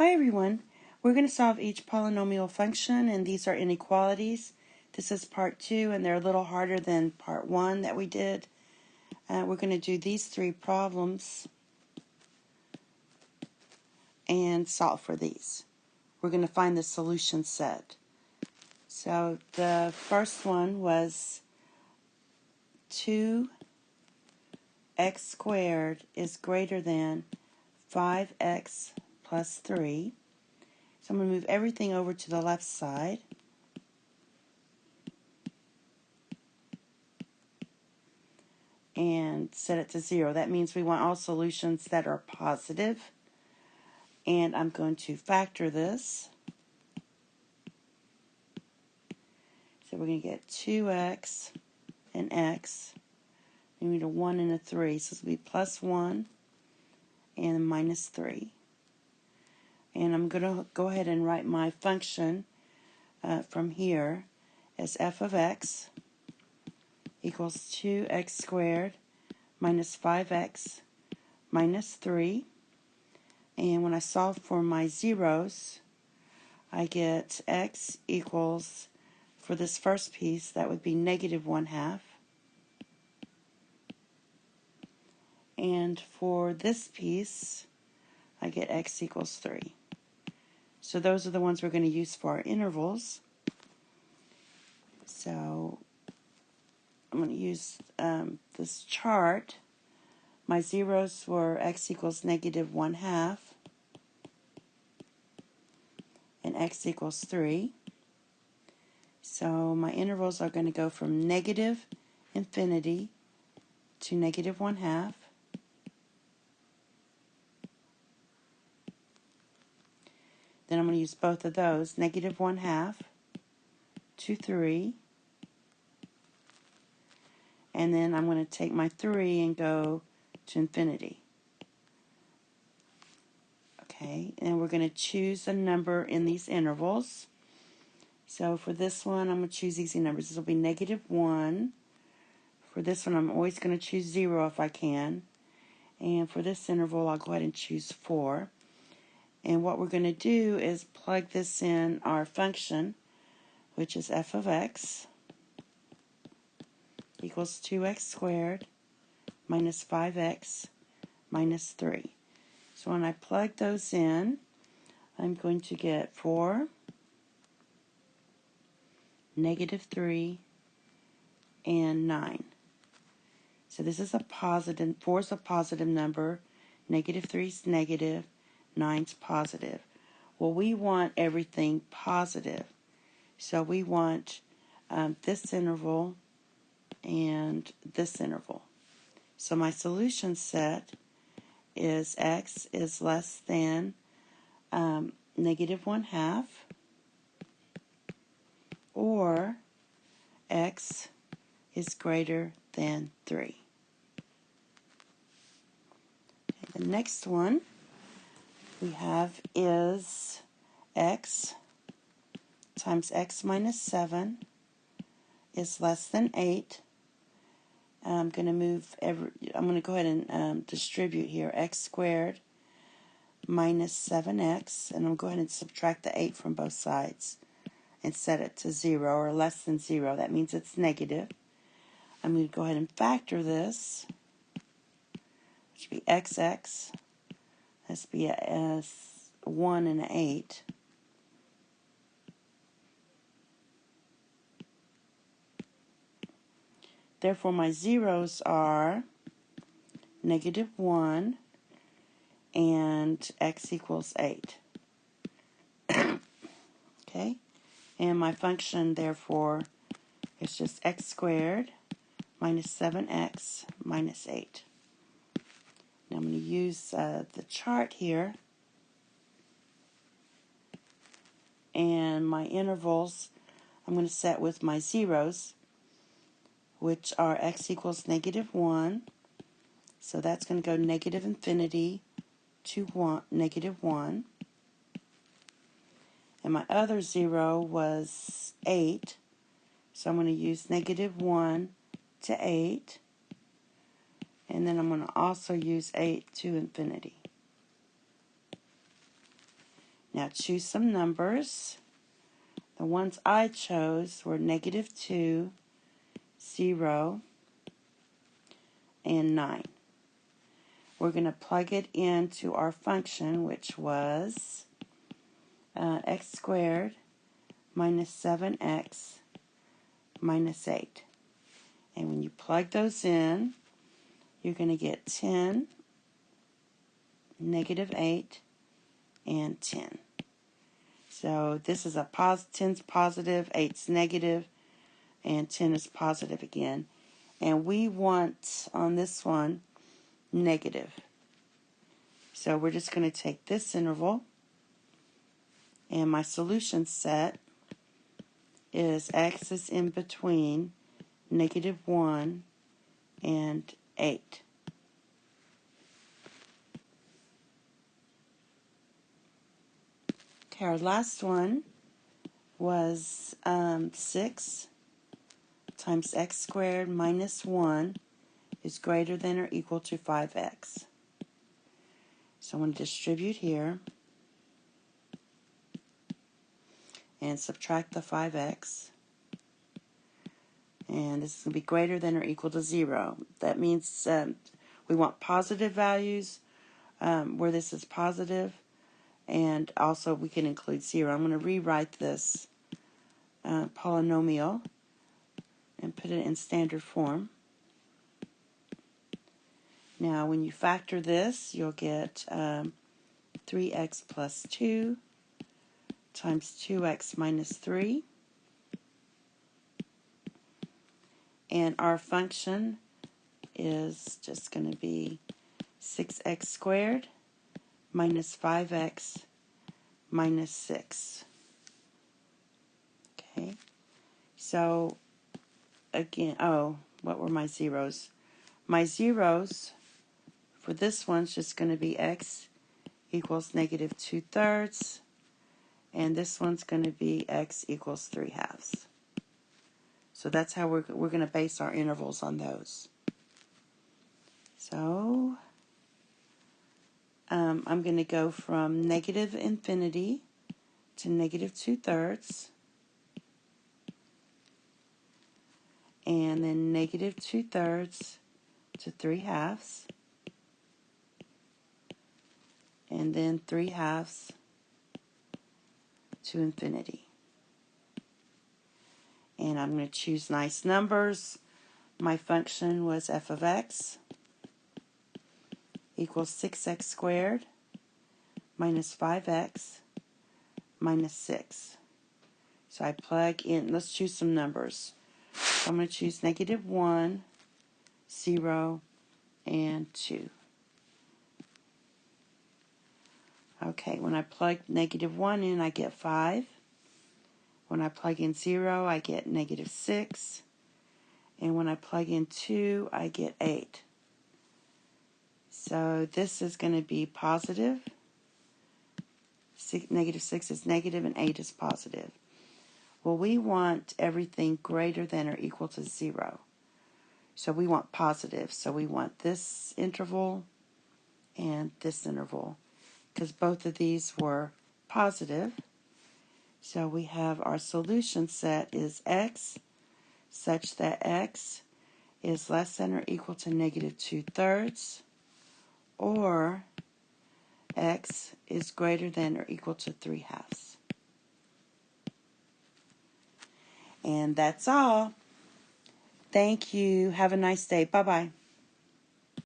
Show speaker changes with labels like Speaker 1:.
Speaker 1: Hi everyone, we're going to solve each polynomial function, and these are inequalities. This is part 2 and they're a little harder than part 1 that we did. We're going to do these 3 problems and solve for these. We're going to find the solution set. So the first one was 2x squared is greater than 5x plus 3. So I'm going to move everything over to the left side. And set it to 0. That means we want all solutions that are positive. And I'm going to factor this. So we're going to get 2x and x. We need a 1 and a 3. So this will be plus 1 and minus 3. And I'm going to go ahead and write my function from here as f of x equals 2x squared minus 5x minus 3. And when I solve for my zeros, I get x equals, for this first piece, that would be negative 1/2. And for this piece, I get x equals 3. So those are the ones we're going to use for our intervals. So I'm going to use this chart. My zeros were x equals negative 1/2 and x equals 3. So my intervals are going to go from negative infinity to negative 1/2. Then I'm going to use both of those, negative 1/2 to 3. And then I'm going to take my 3 and go to infinity. Okay, and we're going to choose a number in these intervals. So for this one, I'm going to choose easy numbers. This will be negative 1. For this one, I'm always going to choose 0 if I can. And for this interval, I'll go ahead and choose 4. And what we're going to do is plug this in our function, which is f of x equals 2x squared minus 5x minus 3. So when I plug those in, I'm going to get 4, negative 3, and 9. So this is a positive. 4 is a positive number, negative 3 is negative, 9 is positive. Well, we want everything positive. So we want this interval and this interval. So my solution set is x is less than negative 1/2 or x is greater than 3. Okay, the next one we have is x times x minus 7 is less than 8. I'm going to go ahead and distribute here, x squared minus 7x, and I'll go ahead and subtract the 8 from both sides and set it to 0 or less than 0. That means it's negative. I'm going to go ahead and factor this, which would be xx. That's be a 1 and an 8. Therefore, my zeros are negative 1 and x equals 8. Okay? And my function, therefore, is just x squared minus 7x minus 8. Now I'm going to use the chart here. And my intervals, I'm going to set with my zeros, which are x equals negative 1. So that's going to go negative infinity to negative 1. And my other 0 was 8. So I'm going to use negative 1 to 8. And then I'm going to also use 8 to infinity. Now choose some numbers. The ones I chose were -2, 0, and 9. We're going to plug it into our function, which was x squared minus 7x minus 8. And when you plug those in, you're going to get 10, -8, and 10. So this is a 10's positive, 8's negative, and 10 is positive again. And we want, on this one, negative. So we're just going to take this interval, and my solution set is x is in between -1 and 8. Okay, our last one was 6 times x squared minus 1 is greater than or equal to 5x. So I'm going to distribute here and subtract the 5x. And this is going to be greater than or equal to 0. That means we want positive values where this is positive, and also we can include 0. I'm going to rewrite this polynomial and put it in standard form. Now when you factor this, you'll get 3x plus 2 times 2x minus 3. And our function is just going to be 6x squared minus 5x minus 6. Okay, so again, what were my zeros? My zeros for this one's just going to be x equals -2/3, and this one's going to be x equals 3/2. So that's how we're going to base our intervals on those. So I'm going to go from -infinity to -2/3, and then -2/3 to 3/2, and then 3/2 to infinity. And I'm going to choose nice numbers. My function was f of x equals 6x squared minus 5x minus 6. So I plug in, let's choose some numbers. So I'm going to choose -1, 0, and 2. Okay, when I plug -1 in, I get 5. When I plug in 0, I get -6. And when I plug in 2, I get 8. So this is going to be positive. -6 is negative, and 8 is positive. Well, we want everything greater than or equal to 0. So we want positive. So we want this interval and this interval, because both of these were positive. So we have our solution set is x such that x is less than or equal to -2/3, or x is greater than or equal to 3/2. And that's all. Thank you. Have a nice day. Bye-bye.